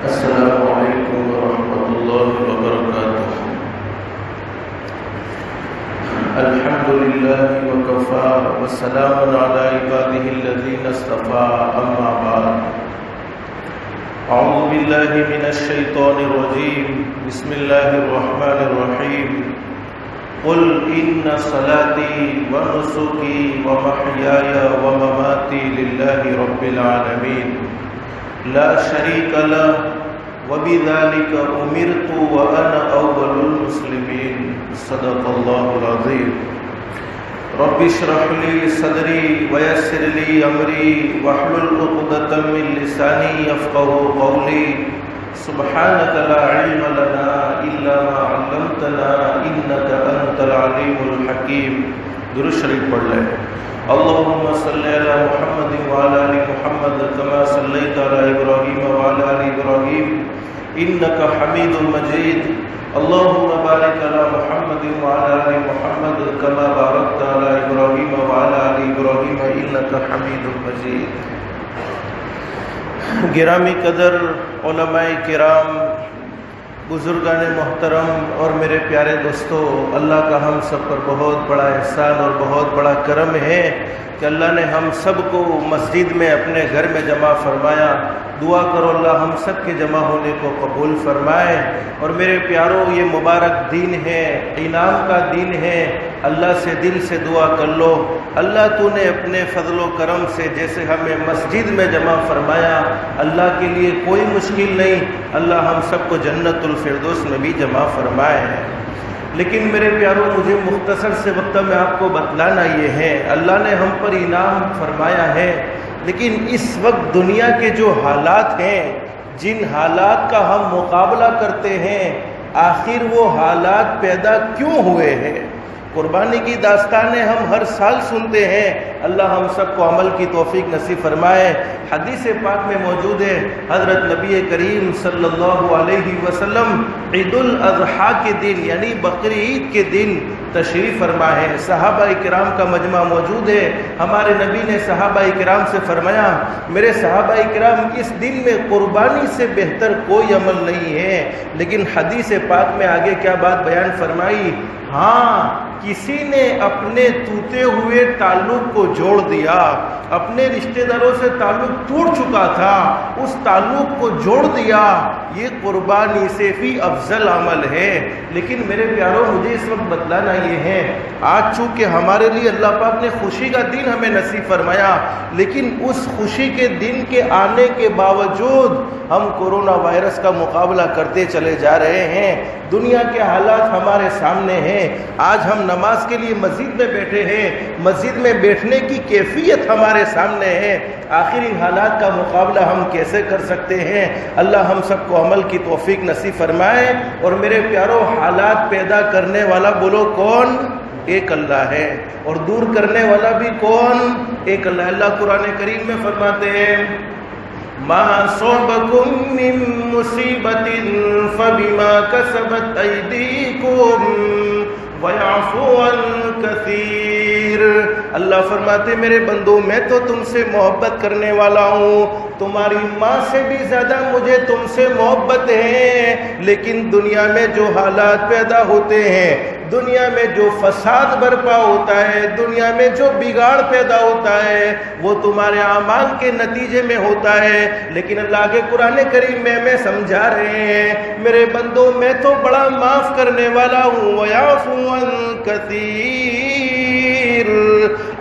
السلام علیکم ورحمۃ اللہ وبرکاتہ۔ الحمد للہ وکفی وسلام علی عبادہ الذین اصطفی، اما بعد۔ اعوذ باللہ من الشیطان الرجیم، بسم اللہ الرحمن الرحیم۔ قل ان صلاتی ونسکی ومحیای ومماتی للہ رب العالمین لا شریک لہ وبذلک امرت وانا اول المسلمین، صدق اللہ العظیم۔ رب اشرح لی صدری ویسر لی امری واحلل عقدۃ من لسانی یفقهوا قولی، سبحانک لا علم لنا الا ما علمتنا انک انت العلیم الحکیم۔ درود شریف پڑھ لیں۔ اللهم صل على محمد وعلى آل محمد كما صليت على إبراهيم وعلى آل إبراهيم إنك حميد مجيد۔ اللهم بارك على محمد وعلى آل محمد كما باركت على إبراهيم وعلى آل إبراهيم إنك حميد مجيد۔ گرامی قدر علماء کرام، بزرگان محترم اور میرے پیارے دوستو، اللہ کا ہم سب پر بہت بڑا احسان اور بہت بڑا کرم ہے کہ اللہ نے ہم سب کو مسجد میں اپنے گھر میں جمع فرمایا۔ دعا کرو اللہ ہم سب کے جمع ہونے کو قبول فرمائے۔ اور میرے پیاروں، یہ مبارک دن ہے، انعام کا دن ہے۔ اللہ سے دل سے دعا کر لو، اللہ تو نے اپنے فضل و کرم سے جیسے ہمیں مسجد میں جمع فرمایا، اللہ کے لیے کوئی مشکل نہیں، اللہ ہم سب کو جنت الفردوس میں بھی جمع فرمائے۔ لیکن میرے پیاروں، مجھے مختصر سے وقت میں آپ کو بتلانا یہ ہے، اللہ نے ہم پر انعام فرمایا ہے، لیکن اس وقت دنیا کے جو حالات ہیں، جن حالات کا ہم مقابلہ کرتے ہیں، آخر وہ حالات پیدا کیوں ہوئے ہیں؟ قربانی کی داستانیں ہم ہر سال سنتے ہیں، اللہ ہم سب کو عمل کی توفیق نصیب فرمائے۔ حدیث پاک میں موجود ہے، حضرت نبی کریم صلی اللہ علیہ وسلم عید الاضحیٰ کے دن یعنی بقر عید کے دن تشریف فرما ہے، صحابہ کرام کا مجمع موجود ہے۔ ہمارے نبی نے صحابہ کرام سے فرمایا، میرے صحابہ کرام، اس دن میں قربانی سے بہتر کوئی عمل نہیں ہے، لیکن حدیث پاک میں آگے کیا بات بیان فرمائی؟ ہاں، کسی نے اپنے ٹوٹے ہوئے تعلق کو جوڑ دیا، اپنے رشتہ داروں سے تعلق ٹوٹ چکا تھا، اس تعلق کو جوڑ دیا، یہ قربانی سے بھی افضل عمل ہے۔ لیکن میرے پیاروں، مجھے اس وقت بتلانا یہ ہے، آج چونکہ ہمارے لیے اللہ پاک نے خوشی کا دن ہمیں نصیب فرمایا، لیکن اس خوشی کے دن کے آنے کے باوجود ہم کورونا وائرس کا مقابلہ کرتے چلے جا رہے ہیں۔ دنیا کے حالات ہمارے سامنے ہیں۔ آج ہم نماز کے لیے مسجد میں بیٹھے ہیں، مسجد میں بیٹھنے کی کیفیت ہمارے سامنے ہے۔ آخر ان حالات کا مقابلہ ہم کیسے کر سکتے ہیں؟ اللہ ہم سب کو عمل کی توفیق نصیب فرمائے۔ اور میرے پیاروں، حالات پیدا کرنے والا بولو کون؟ ایک اللہ ہے، اور دور کرنے والا بھی کون؟ ایک اللہ۔ اللہ قرآن کریم میں فرماتے ہیں، ما صابکم من مصیبت فبما کسبت ایدیکم وَيَعْفُو عَن كَثِيرٍ۔ اللہ فرماتے، میرے بندو، میں تو تم سے محبت کرنے والا ہوں، تمہاری ماں سے بھی زیادہ مجھے تم سے محبت ہے، لیکن دنیا میں جو حالات پیدا ہوتے ہیں، دنیا میں جو فساد برپا ہوتا ہے، دنیا میں جو بگاڑ پیدا ہوتا ہے، وہ تمہارے اعمال کے نتیجے میں ہوتا ہے۔ لیکن اللہ کے قرآن کریم میں ہمیں سمجھا رہے ہیں، میرے بندو، میں تو بڑا معاف کرنے والا ہوں، وَيَعْفُو عَن كَثِيرٍ۔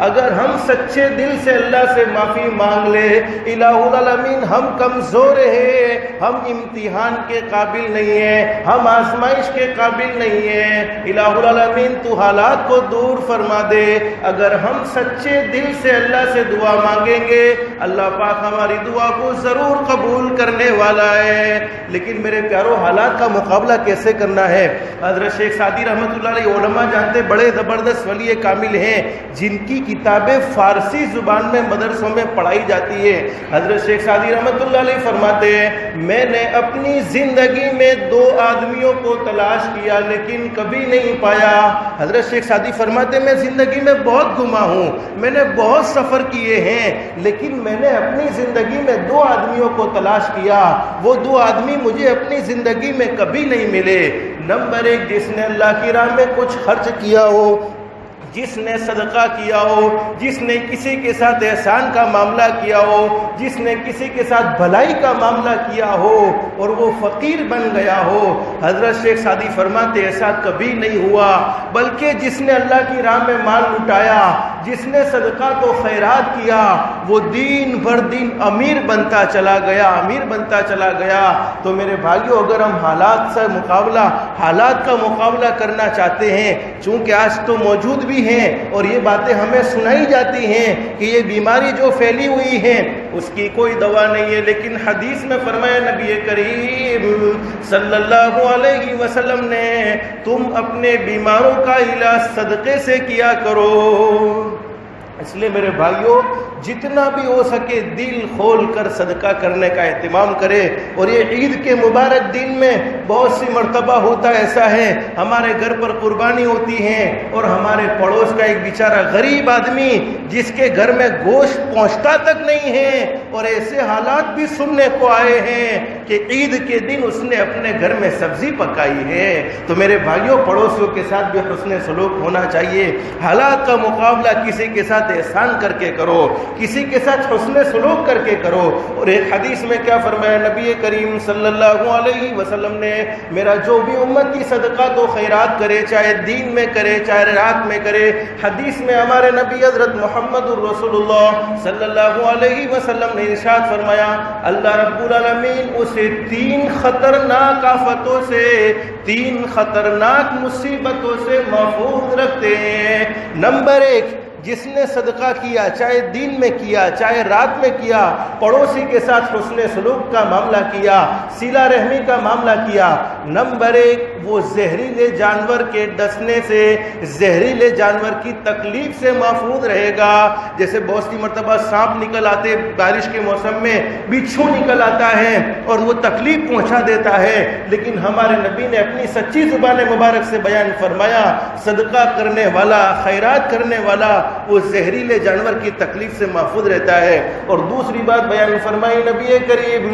اگر ہم سچے دل سے اللہ سے معافی مانگ لے، الہ العالمین، ہم کمزور ہیں، ہم امتحان کے قابل نہیں ہیں، ہم آزمائش کے قابل نہیں ہیں، الہ العالمین تو حالات کو دور فرما دے۔ اگر ہم سچے دل سے اللہ سے دعا مانگیں گے، اللہ پاک ہماری دعا کو ضرور قبول کرنے والا ہے۔ لیکن میرے پیاروں، حالات کا مقابلہ کیسے کرنا ہے؟ حضرت شیخ سعدی رحمۃ اللہ علیہ، علماء جانتے، بڑے زبردست ولی کامل ہیں، جن کی کتابیں فارسی زبان میں مدرسوں میں پڑھائی جاتی ہے۔ حضرت شیخ سعدی رحمۃ اللہ علیہ فرماتے ہیں میں نے اپنی زندگی میں 2 آدمیوں کو تلاش کیا لیکن کبھی نہیں پایا۔ حضرت شیخ سعدی فرماتے ہیں میں زندگی میں بہت گھما ہوں، میں نے بہت سفر کیے ہیں، لیکن میں نے اپنی زندگی میں 2 آدمیوں کو تلاش کیا، وہ 2 آدمی مجھے اپنی زندگی میں کبھی نہیں ملے۔ نمبر 1 جس نے اللہ کی راہ میں کچھ خرچ کیا ہو، جس نے صدقہ کیا ہو، جس نے کسی کے ساتھ احسان کا معاملہ کیا ہو، جس نے کسی کے ساتھ بھلائی کا معاملہ کیا ہو اور وہ فقیر بن گیا ہو۔ حضرت شیخ سعدی فرماتے ایسا کبھی نہیں ہوا، بلکہ جس نے اللہ کی راہ میں مال لٹایا، جس نے صدقات و خیرات کیا، وہ دن بھر دن امیر بنتا چلا گیا، امیر بنتا چلا گیا۔ تو میرے بھائیو اگر ہم حالات کا مقابلہ کرنا چاہتے ہیں، چونکہ آج تو موجود بھی ہیں اور یہ باتیں ہمیں سنائی جاتی ہیں کہ یہ بیماری جو پھیلی ہوئی ہے اس کی کوئی دوا نہیں ہے، لیکن حدیث میں فرمایا نبی کریم صلی اللہ علیہ وسلم نے تم اپنے بیماروں کا علاج صدقے سے کیا کرو۔ اس لیے میرے بھائیوں جتنا بھی ہو سکے دل کھول کر صدقہ کرنے کا اہتمام کرے۔ اور یہ عید کے مبارک دن میں بہت سی مرتبہ ہوتا ایسا ہے ہمارے گھر پر قربانی ہوتی ہے اور ہمارے پڑوس کا ایک بیچارہ غریب آدمی جس کے گھر میں گوشت پہنچتا تک نہیں ہے، اور ایسے حالات بھی سننے کو آئے ہیں کہ عید کے دن اس نے اپنے گھر میں سبزی پکائی ہے۔ تو میرے بھائیوں پڑوسیوں کے ساتھ بھی حسن سلوک ہونا چاہیے۔ حالات کا مقابلہ کسی کے ساتھ احسان کر کے کرو، کسی کے ساتھ حسن سلوک کر کے کرو۔ اور ایک حدیث میں کیا فرمایا نبی کریم صلی اللہ علیہ وسلم نے، میرا جو بھی امت کی صدقات و خیرات کرے، چاہے دین میں کرے چاہے رات میں کرے، حدیث میں ہمارے نبی حضرت محمد الرسول اللہ صلی اللہ علیہ وسلم نے ارشاد فرمایا اللہ رب العالمین اسے 3 خطرناک آفتوں سے، 3 خطرناک مصیبتوں سے محفوظ رکھتے ہیں۔ نمبر 1 جس نے صدقہ کیا، چاہے دین میں کیا چاہے رات میں کیا، پڑوسی کے ساتھ حسن سلوک کا معاملہ کیا، صلہ رحمی کا معاملہ کیا۔ نمبر 1 وہ زہریلے جانور کے ڈسنے سے، زہریلے جانور کی تکلیف سے محفوظ رہے گا۔ جیسے بہت سی مرتبہ سانپ نکل آتے، بارش کے موسم میں بچھو نکل آتا ہے اور وہ تکلیف پہنچا دیتا ہے، لیکن ہمارے نبی نے اپنی سچی زبان مبارک سے بیان فرمایا صدقہ کرنے والا، خیرات کرنے والا وہ زہریلے جانور کی تکلیف سے محفوظ رہتا ہے۔ اور دوسری بات بیان فرمائی نبی کریم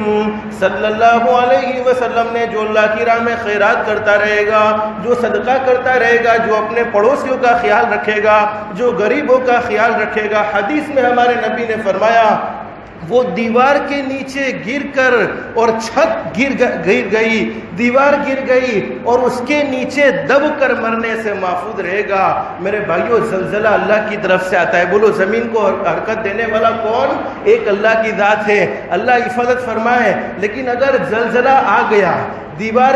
صلی اللہ علیہ وسلم نے جو اللہ کی راہ میں خیرات کرتا رہے گا، جو صدقہ کرتا رہے گا، جو اپنے پڑوسیوں کا خیال رکھے گا، جو غریبوں کا خیال رکھے گا، حدیث میں ہمارے نبی نے فرمایا وہ دیوار کے نیچے گر کر اور چھت گر گئی، دیوار گر گئی اور اس کے نیچے دب کر مرنے سے محفوظ رہے گا۔ میرے بھائیو زلزلہ اللہ کی طرف سے آتا ہے، بولو زمین کو حرکت دینے والا کون؟ ایک اللہ کی ذات ہے، اللہ حفاظت فرمائے۔ لیکن اگر زلزلہ آ گیا، دیوار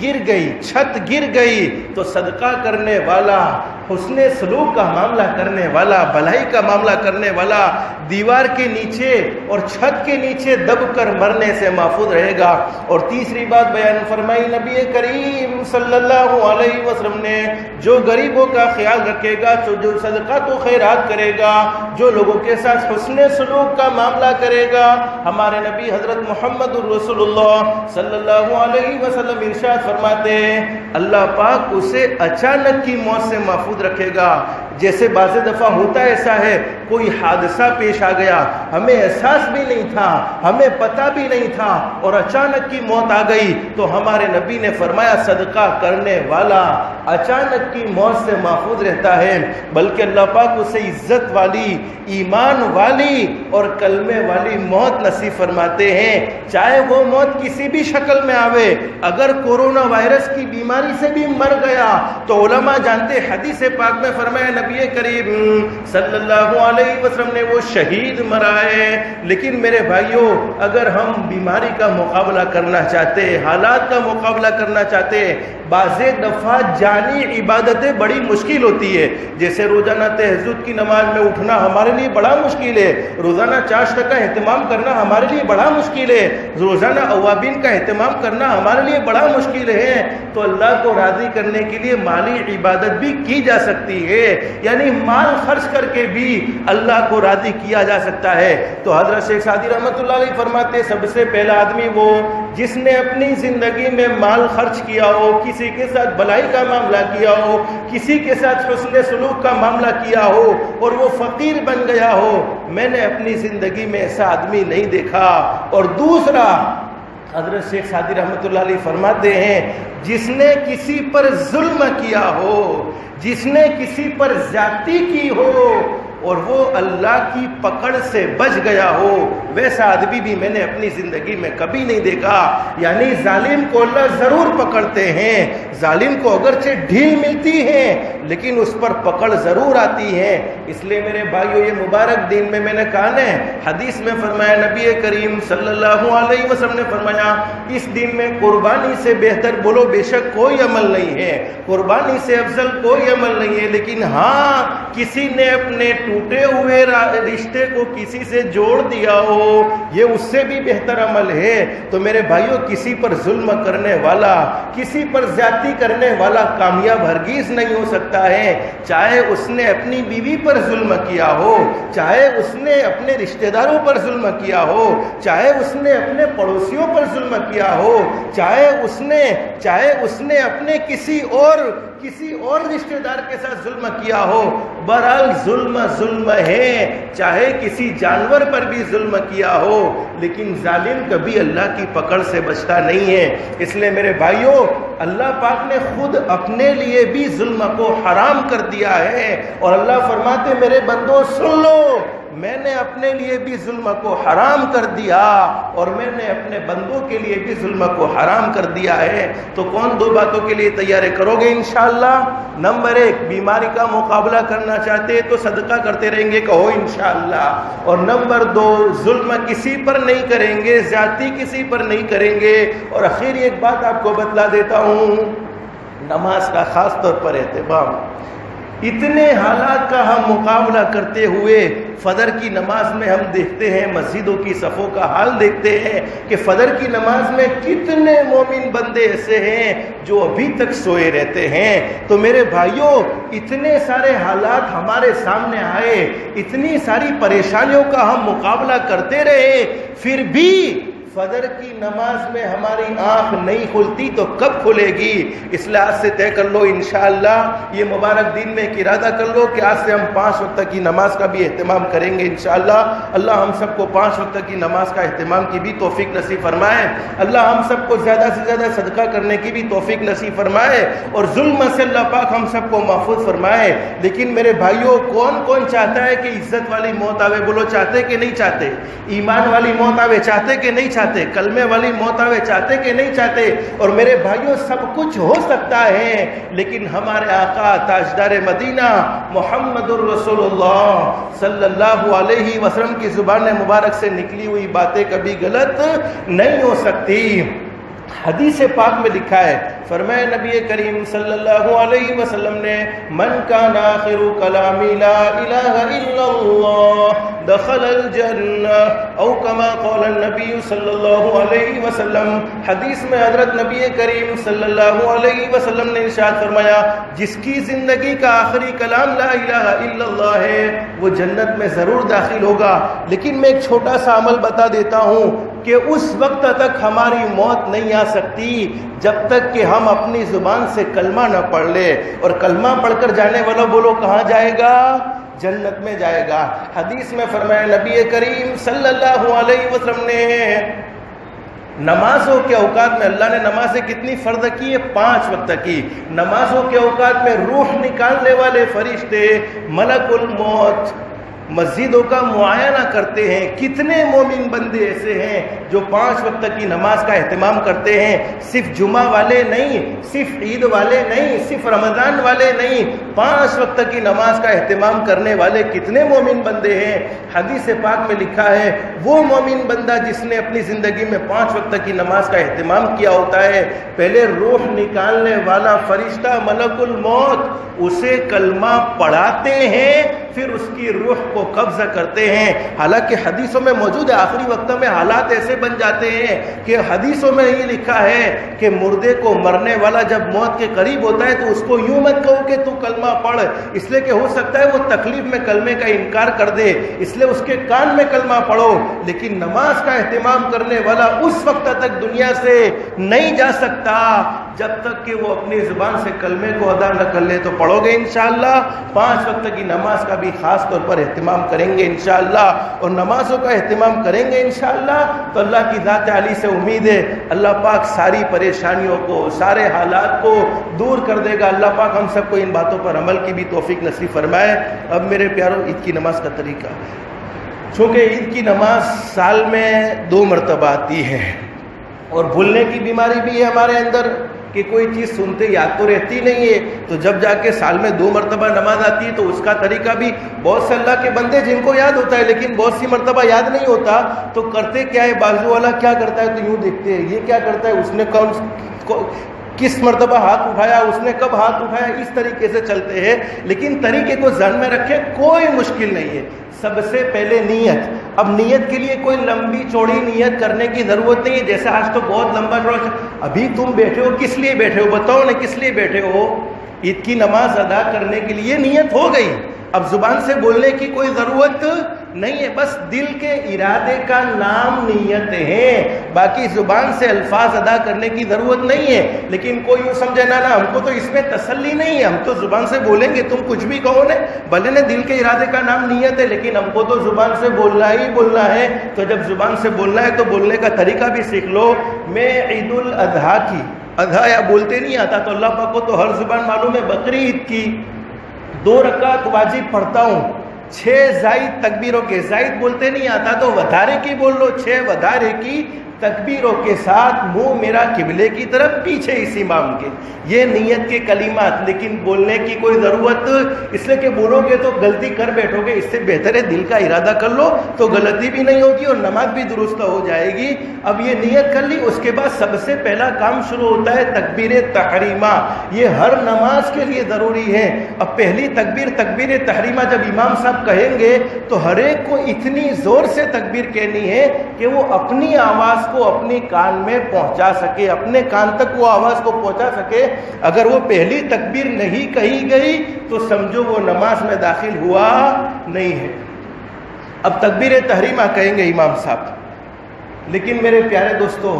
گر گئی، چھت گر گئی، تو صدقہ کرنے والا، حسن سلوک کا معاملہ کرنے والا، بھلائی کا معاملہ کرنے والا دیوار کے نیچے اور چھت کے نیچے دب کر مرنے سے محفوظ رہے گا۔ اور تیسری بات بیان فرمائی نبی کریم صلی اللہ علیہ وسلم نے جو غریبوں کا خیال رکھے گا، جو صدقات و خیرات کرے گا، جو لوگوں کے ساتھ حسن سلوک کا معاملہ کرے گا، ہمارے نبی حضرت محمد الرسول اللہ صلی اللہ علیہ وسلم ارشاد فرماتے ہیں اللہ پاک اسے اچانک کی موت سے محفوظ رکھے گا۔ جیسے بعض دفعہ ہوتا ایسا ہے کوئی حادثہ پیش آ گیا، ہمیں احساس بھی نہیں تھا، ہمیں پتہ بھی نہیں تھا اور اچانک کی موت آ گئی، تو ہمارے نبی نے فرمایا صدقہ کرنے والا اچانک کی موت سے محفوظ رہتا ہے، بلکہ اللہ پاک اسے عزت والی، ایمان والی اور کلمے والی موت نصیب فرماتے ہیں، چاہے وہ موت کسی بھی شکل میں آوے۔ اگر کورونا وائرس کی بیماری سے بھی مر گیا تو علماء جانتے، حدیث پاک میں فرمایا نبی کریم صلی اللہ علیہ وسلم نے وہ شہید مرا ہے۔ لیکن میرے بھائیوں اگر ہم بیماری کا مقابلہ کرنا چاہتے، حالات کا مقابلہ کرنا چاہتے، بعض دفعہ جانی عبادتیں بڑی مشکل ہوتی ہے، جیسے روزانہ تہجد کی نماز میں اٹھنا ہمارے لیے بڑا مشکل ہے، روزانہ چاشت کا اہتمام کرنا ہمارے لیے بڑا مشکل ہے، روزانہ اوابین کا اہتمام کرنا ہمارے لیے بڑا مشکل ہے، تو اللہ کو راضی کرنے کے لیے مالی عبادت بھی کی جا سکتی ہے، یعنی مال خرچ کر کے بھی اللہ کو راضی کیا جا سکتا ہے۔ تو حضرت شیخ سعدی رحمۃ اللہ علیہ فرماتے سب سے پہلا آدمی وہ جس نے اپنی زندگی میں مال خرچ کیا ہو، کسی کے ساتھ بھلائی کا معاملہ کیا ہو، کسی کے ساتھ حسن سلوک کا معاملہ کیا ہو اور وہ فقیر بن گیا ہو، میں نے اپنی زندگی میں ایسا آدمی نہیں دیکھا۔ اور دوسرا حضرت شیخ سعدی رحمۃ اللہ علیہ فرماتے ہیں جس نے کسی پر ظلم کیا ہو، جس نے کسی پر زیادتی کی ہو اور وہ اللہ کی پکڑ سے بچ گیا ہو، ویسا آدمی بھی میں نے اپنی زندگی میں کبھی نہیں دیکھا۔ یعنی ظالم کو اللہ ضرور پکڑتے ہیں، ظالم کو اگرچہ ڈھیل ملتی ہے لیکن اس پر پکڑ ضرور آتی ہے۔ اس لیے میرے بھائیو یہ مبارک دن میں نے کہا نا، حدیث میں فرمایا نبی کریم صلی اللہ علیہ وسلم نے فرمایا اس دن میں قربانی سے بہتر بولو بے شک کوئی عمل نہیں ہے، قربانی سے افضل کوئی عمل نہیں ہے، لیکن ہاں کسی نے اپنے ٹوٹے ہوئے رشتے کو کسی سے جوڑ دیا ہو یہ اس سے بھی بہتر عمل ہے۔ تو میرے بھائیوں کسی پر ظلم کرنے والا، کسی پر زیادتی کرنے والا کامیاب ہرگز نہیں ہو سکتا ہے، چاہے اس نے اپنی بیوی پر ظلم کیا ہو، چاہے اس نے اپنے رشتہ داروں پر ظلم کیا ہو، چاہے اس نے اپنے پڑوسیوں پر ظلم کیا ہو، چاہے اس نے اپنے کسی اور رشتہ دار کے ساتھ ظلم کیا ہو، بہرحال ظلم ہے، چاہے کسی جانور پر بھی ظلم کیا ہو، لیکن ظالم کبھی اللہ کی پکڑ سے بچتا نہیں ہے۔ اس لیے میرے بھائیوں اللہ پاک نے خود اپنے لیے بھی ظلم کو حرام کر دیا ہے، اور اللہ فرماتے میرے بندو سن لو میں نے اپنے لیے بھی ظلم کو حرام کر دیا اور میں نے اپنے بندوں کے لیے بھی ظلم کو حرام کر دیا ہے۔ تو کون دو باتوں کے لیے تیاری کرو گے انشاءاللہ؟ نمبر 1 بیماری کا مقابلہ کرنا چاہتے تو صدقہ کرتے رہیں گے، کہو انشاءاللہ۔ اور نمبر 2 ظلم کسی پر نہیں کریں گے، زیادتی کسی پر نہیں کریں گے۔ اور آخر ایک بات آپ کو بتلا دیتا ہوں، نماز کا خاص طور پر اہتمام۔ اتنے حالات کا ہم مقابلہ کرتے ہوئے فجر کی نماز میں ہم دیکھتے ہیں، مسجدوں کی صفوں کا حال دیکھتے ہیں کہ فجر کی نماز میں کتنے مومن بندے ایسے ہیں جو ابھی تک سوئے رہتے ہیں۔ تو میرے بھائیوں اتنے سارے حالات ہمارے سامنے آئے، اتنی ساری پریشانیوں کا ہم مقابلہ کرتے رہے، پھر بھی فجر کی نماز میں ہماری آنکھ نہیں کھلتی تو کب کھلے گی؟ اس لیے آج سے طے کر لو انشاءاللہ، یہ مبارک دن میں ایک ارادہ کر لو کہ آج سے ہم 5 وقت کی نماز کا بھی اہتمام کریں گے انشاءاللہ۔ اللہ ہم سب کو 5 وقت کی نماز کا اہتمام کی بھی توفیق نصیب فرمائے، اللہ ہم سب کو زیادہ سے زیادہ صدقہ کرنے کی بھی توفیق نصیب فرمائے، اور ظلم سے اللہ پاک ہم سب کو محفوظ فرمائے۔ لیکن میرے بھائیوں کون چاہتا ہے کہ عزت والی موت آوے؟ بولو چاہتے کہ نہیں چاہتے؟ ایمان والی موت آوے چاہتے کہ نہیں چاہتے؟ کلمے والی موت آوے چاہتے کہ نہیں چاہتے؟ اور میرے بھائیوں سب کچھ ہو سکتا ہے، لیکن ہمارے آقا تاجدار مدینہ محمد الرسول اللہ صلی اللہ علیہ وسلم کی زبان مبارک سے نکلی ہوئی باتیں کبھی غلط نہیں ہو سکتی۔ حدیث پاک میں لکھا ہے، فرمایا نبی کریم صلی اللہ علیہ وسلم نے من کان آخر کلامی لا الہ الا اللہ دخل الجنہ او کما قال النبی صلی اللہ علیہ وسلم۔ حدیث میں حضرت نبی کریم صلی اللہ علیہ وسلم نے ارشاد فرمایا جس کی زندگی کا آخری کلام لا الہ الا اللہ ہے وہ جنت میں ضرور داخل ہوگا۔ لیکن میں ایک چھوٹا سا عمل بتا دیتا ہوں کہ اس وقت تک ہماری موت نہیں آ سکتی جب تک کہ ہم اپنی زبان سے کلمہ نہ پڑھ لے، اور کلمہ پڑھ کر جانے والا بولو کہاں جائے گا؟ جنت میں جائے گا۔ حدیث میں فرمایا نبی کریم صلی اللہ علیہ وسلم نے نمازوں کے اوقات میں، اللہ نے نمازیں کتنی فرض کی ہے؟ 5 وقت کی۔ نمازوں کے اوقات میں روح نکالنے والے فرشتے ملک الموت مسجدوں کا معائنہ کرتے ہیں۔ کتنے مومن بندے ایسے ہیں جو 5 وقت کی نماز کا اہتمام کرتے ہیں، صرف جمعہ والے نہیں، صرف عید والے نہیں، صرف رمضان والے نہیں، 5 وقت کی نماز کا اہتمام کرنے والے کتنے مومن بندے ہیں۔ حدیث پاک میں لکھا ہے وہ مومن بندہ جس نے اپنی زندگی میں 5 وقت کی نماز کا اہتمام کیا ہوتا ہے، پہلے روح نکالنے والا فرشتہ ملک الموت اسے کلمہ پڑھاتے ہیں، پھر اس کی روح کو قبض کرتے ہیں. حالانکہ حدیثوں میں موجود ہے آخری وقت میں حالات ایسے بن جاتے ہیں کہ حدیثوں میں یہ لکھا ہے کہ مردے کو مرنے والا جب موت کے قریب ہوتا ہے تو اس کو یوں مت کہو کہ تو کلمہ پڑھ، اس لیے کہ ہو سکتا ہے وہ تکلیف میں کلمے کا انکار کر دے، اس لیے اس کے کان میں کلمہ پڑھو. لیکن نماز کا اہتمام کرنے والا اس وقت تک دنیا سے نہیں جا سکتا جب تک کہ وہ اپنی زبان سے کلمے کو ادا نہ کر لے. تو پڑھو گے انشاءاللہ. 5 وقت کی نماز کا بھی خاص طور پر اہتمام کریں گے انشاءاللہ، اور نمازوں کا اہتمام کریں گے انشاءاللہ تو اللہ کی ذات عالی سے امید ہے اللہ پاک ساری پریشانیوں کو، سارے حالات کو دور کر دے گا. اللہ پاک ہم سب کو ان باتوں پر عمل کی بھی توفیق نصیب فرمائے. اب میرے پیاروں، عید کی نماز کا طریقہ، چونکہ عید کی نماز سال میں 2 مرتبہ آتی ہے اور بھولنے کی بیماری بھی ہے ہمارے اندر کہ کوئی چیز سنتے یاد تو رہتی نہیں ہے، تو جب جا کے سال میں 2 مرتبہ نماز آتی ہے تو اس کا طریقہ بھی بہت سے اللہ کے بندے جن کو یاد ہوتا ہے لیکن بہت سی مرتبہ یاد نہیں ہوتا تو کرتے کیا ہے، بازو والا کیا کرتا ہے تو یوں دیکھتے ہیں یہ کیا کرتا ہے، اس نے کس مرتبہ ہاتھ اٹھایا، اس نے کب ہاتھ اٹھایا، اس طریقے سے چلتے ہیں. لیکن طریقے کو ذہن میں رکھے، کوئی مشکل نہیں ہے. سب سے پہلے نیت. اب نیت کے لیے کوئی لمبی چوڑی نیت کرنے کی ضرورت نہیں ہے. جیسے آج تو بہت لمبا چوڑا، ابھی تم بیٹھے ہو کس لیے بیٹھے ہو، بتاؤ نا کس لیے بیٹھے ہو. عید کی نماز ادا کرنے کے لیے نیت ہو گئی. اب زبان سے بولنے کی کوئی ضرورت نہیں ہے، بس دل کے ارادے کا نام نیت ہے، باقی زبان سے الفاظ ادا کرنے کی ضرورت نہیں ہے. لیکن کوئی یوں سمجھے نا ہم کو تو اس میں تسلی نہیں ہے، ہم تو زبان سے بولیں گے، تم کچھ بھی کہو نا، بھلے نے دل کے ارادے کا نام نیت ہے لیکن ہم کو تو زبان سے بولنا ہی بولنا ہے. تو جب زبان سے بولنا ہے تو بولنے کا طریقہ بھی سیکھ لو. میں عید الاضحیٰ کی، اضحیٰ یا بولتے نہیں آتا تو اللہ پاک کو تو ہر زبان معلوم ہے، بقری عید کی 2 رکعت واجب پڑھتا ہوں. 6 زائد تکبیروں کے، زائد بولتے نہیں آتا تو ودھارے کی بول لو، 6 ودھارے کی تکبیروں کے ساتھ منہ میرا قبلے کی طرف، پیچھے اس امام کے. یہ نیت کے کلمات، لیکن بولنے کی کوئی ضرورت اس لیے کہ بولو گے تو غلطی کر بیٹھو گے، اس سے بہتر ہے دل کا ارادہ کر لو تو غلطی بھی نہیں ہوگی اور نماز بھی درست ہو جائے گی. اب یہ نیت کر لی، اس کے بعد سب سے پہلا کام شروع ہوتا ہے تکبیر تحریمہ. یہ ہر نماز کے لیے ضروری ہے. اب پہلی تکبیر تحریمہ جب امام صاحب کہیں گے تو ہر ایک کو اتنی زور سے تکبیر کہنی ہے کہ وہ اپنی آواز کو اپنے کان میں پہنچا سکے، اپنے کان تک وہ آواز کو پہنچا سکے. اگر وہ پہلی تکبیر نہیں کہی گئی تو سمجھو وہ نماز میں داخل ہوا نہیں ہے. اب تکبیر تحریمہ کہیں گے امام صاحب، لیکن میرے پیارے دوستو،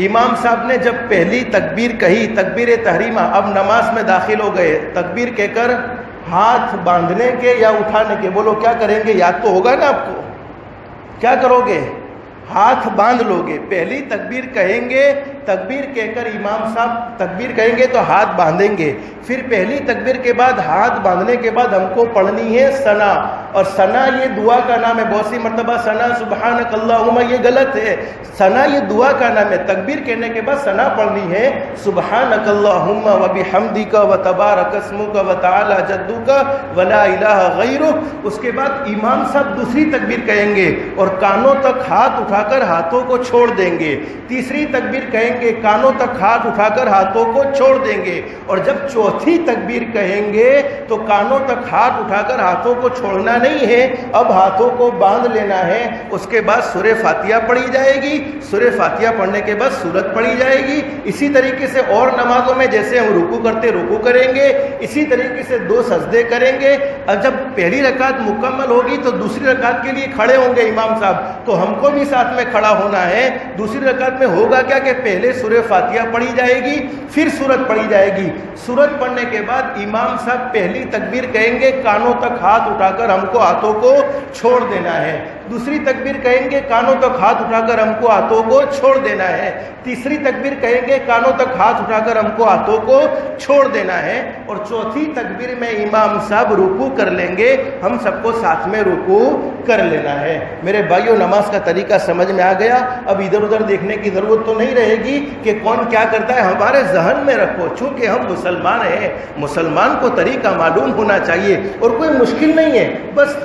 امام صاحب نے جب پہلی تکبیر کہی، تکبیر تحریمہ، اب نماز میں داخل ہو گئے. تکبیر کہہ کر ہاتھ باندھنے کے یا اٹھانے کے، بولو کیا کریں گے، یاد تو ہوگا نا آپ کو، کیا کرو گے، ہاتھ باندھ لو گے. پہلی تکبیر کہیں گے، تکبیر کہہ کر امام صاحب تکبیر کہیں گے تو ہاتھ باندھیں گے. پھر پہلی تکبیر کے بعد ہاتھ باندھنے کے بعد ہم کو پڑھنی ہے ثنا. اور ثنا یہ دعا کا نام ہے. بہت سی مرتبہ ثنا سبحانک اللہم یہ غلط ہے. ثنا یہ دعا کا نام ہے. تکبیر کہنے کے بعد ثنا پڑھنی ہے سبحانک اللہم وبحمدک وتبارک اسمک وتعالی جدک ولا الہ غیرک. اس کے بعد امام صاحب دوسری تکبیر کہیں گے اور کانوں تک ہاتھ اٹھا کر ہاتھوں کو چھوڑ دیں گے. تیسری تکبیر کہیں گے، کانوں تک ہاتھ اٹھا کر ہاتھوں کو چھوڑ دیں گے. اور جب چوتھی تکبیر کہیں گے تو کانوں تک ہاتھ اٹھا کر ہاتھوں کو چھوڑنا نہیں ہے، اب ہاتھوں کو باندھ لینا ہے. اس کے بعد سورہ فاتحہ پڑھی جائے گی. سورہ فاتحہ پڑھنے کے بعد سورت پڑھی جائے گی. اسی طریقے سے اور نمازوں میں جیسے ہم رکوع کرتے رکوع کریں گے، اسی طریقے سے 2 سجدے کریں گے. اور جب پہلی رکعت مکمل ہوگی تو دوسری رکعت کے لیے کھڑے ہوں گے امام صاحب، تو ہم کو بھی ساتھ میں کھڑا ہونا ہے. دوسری رکعت میں ہوگا کیا کہ پہلے سورہ فاتحہ پڑھی جائے گی، پھر سورت پڑھی جائے گی. سورت پڑھنے کے بعد امام صاحب پہلی تکبیر کہیں گے، کانوں تک ہاتھ اٹھا کر ہم کو ہاتھوں کو چھوڑ دینا ہے. دوسری تکبیر کہیں گے، کانوں تک ہاتھ اٹھا کر ہم کو ہاتھوں کو چھوڑ دینا ہے. تیسری تکبیر کہیں گے، کانوں تک ہاتھ اٹھا کر ہم کو ہاتھوں کو چھوڑ دینا ہے. اور چوتھی تکبیر میں امام صاحب رکوع کر لیں گے، ہم سب کو ساتھ میں رکوع کر لینا ہے. میرے بھائیوں، نماز کا طریقہ سمجھ میں آ گیا. اب ادھر ادھر دیکھنے کی ضرورت تو نہیں رہے گی کہ کون کیا کرتا ہے. ہمارے ذہن میں رکھو، چونکہ ہم مسلمان ہیں، مسلمان کو طریقہ معلوم ہونا چاہیے اور کوئی مشکل نہیں ہے. بس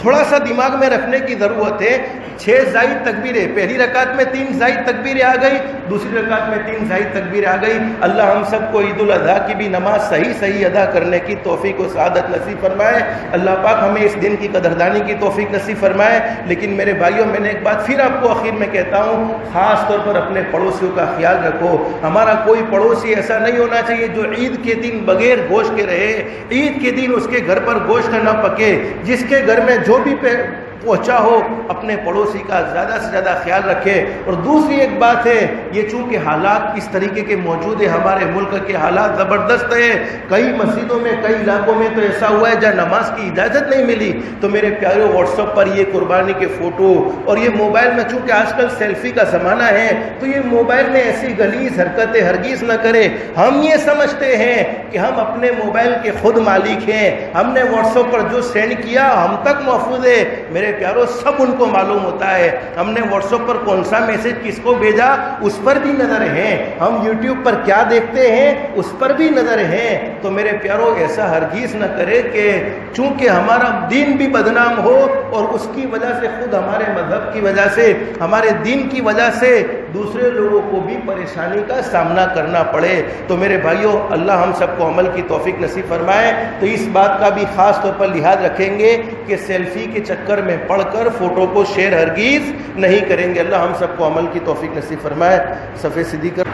تھوڑا سا دماغ میں رکھنے کی ضرورت ہے. 6 زائد تکبیریں، پہلی رکعت میں 3 زائد تکبیریں آ گئی، دوسری رکعت میں 3 زائد تکبیریں آ گئی. اللہ ہم سب کو عید الاضحیٰ کی بھی نماز صحیح ادا کرنے کی توفیق و سعادت نصیب فرمائے. اللہ پاک ہمیں اس دن کی قدردانی کی توفیق نصیب فرمائے. لیکن میرے بھائیوں، میں نے ایک بات پھر آپ کو آخر میں کہتا ہوں، خاص طور پر اپنے پڑوسیوں کا خیال رکھو. ہمارا کوئی پڑوسی ایسا نہیں ہونا چاہیے جو عید کے دن بغیر گوشت کے رہے، عید کے دن اس کے گھر پر گوشت نہ پکے. جس کے گھر میں جو بھی پہنچا ہو، اپنے پڑوسی کا زیادہ سے زیادہ خیال رکھے. اور دوسری ایک بات ہے، یہ چونکہ حالات اس طریقے کے موجود ہیں، ہمارے ملک کے حالات زبردست ہیں. کئی مسجدوں میں، کئی علاقوں میں تو ایسا ہوا ہے جہاں نماز کی اجازت نہیں ملی. تو میرے پیارے، واٹس ایپ پر یہ قربانی کے فوٹو اور یہ موبائل میں، چونکہ آج کل سیلفی کا زمانہ ہے، تو یہ موبائل میں ایسی غلیظ حرکتیں ہرگز نہ کریں. ہم یہ سمجھتے ہیں کہ ہم اپنے موبائل کے خود مالک ہیں، ہم نے واٹس ایپ پر جو سینڈ کیا ہم تک محفوظ ہے. میرے پیاروں، سب ان کو معلوم ہوتا ہے ہم نے واٹس ایپ پر کون سا میسج کس کو بھیجا، اس پر بھی نظر ہے. ہم یوٹیوب پر کیا دیکھتے ہیں، اس پر بھی نظر ہے. تو میرے پیاروں، ایسا ہرگز نہ کرے کہ چونکہ ہمارا دین بھی بدنام ہو اور اس کی وجہ سے، خود ہمارے مذہب کی وجہ سے، ہمارے دین کی وجہ سے دوسرے لوگوں کو بھی پریشانی کا سامنا کرنا پڑے. تو میرے بھائیوں، اللہ ہم سب کو عمل کی توفیق نصیب فرمائے. تو اس بات کا بھی خاص طور پر لحاظ رکھیں گے کہ سیلفی کے چکر میں پڑھ کر فوٹو کو شیئر ہرگز نہیں کریں گے. اللہ ہم سب کو عمل کی توفیق نصیب فرمائے. صفحے سیدھی کر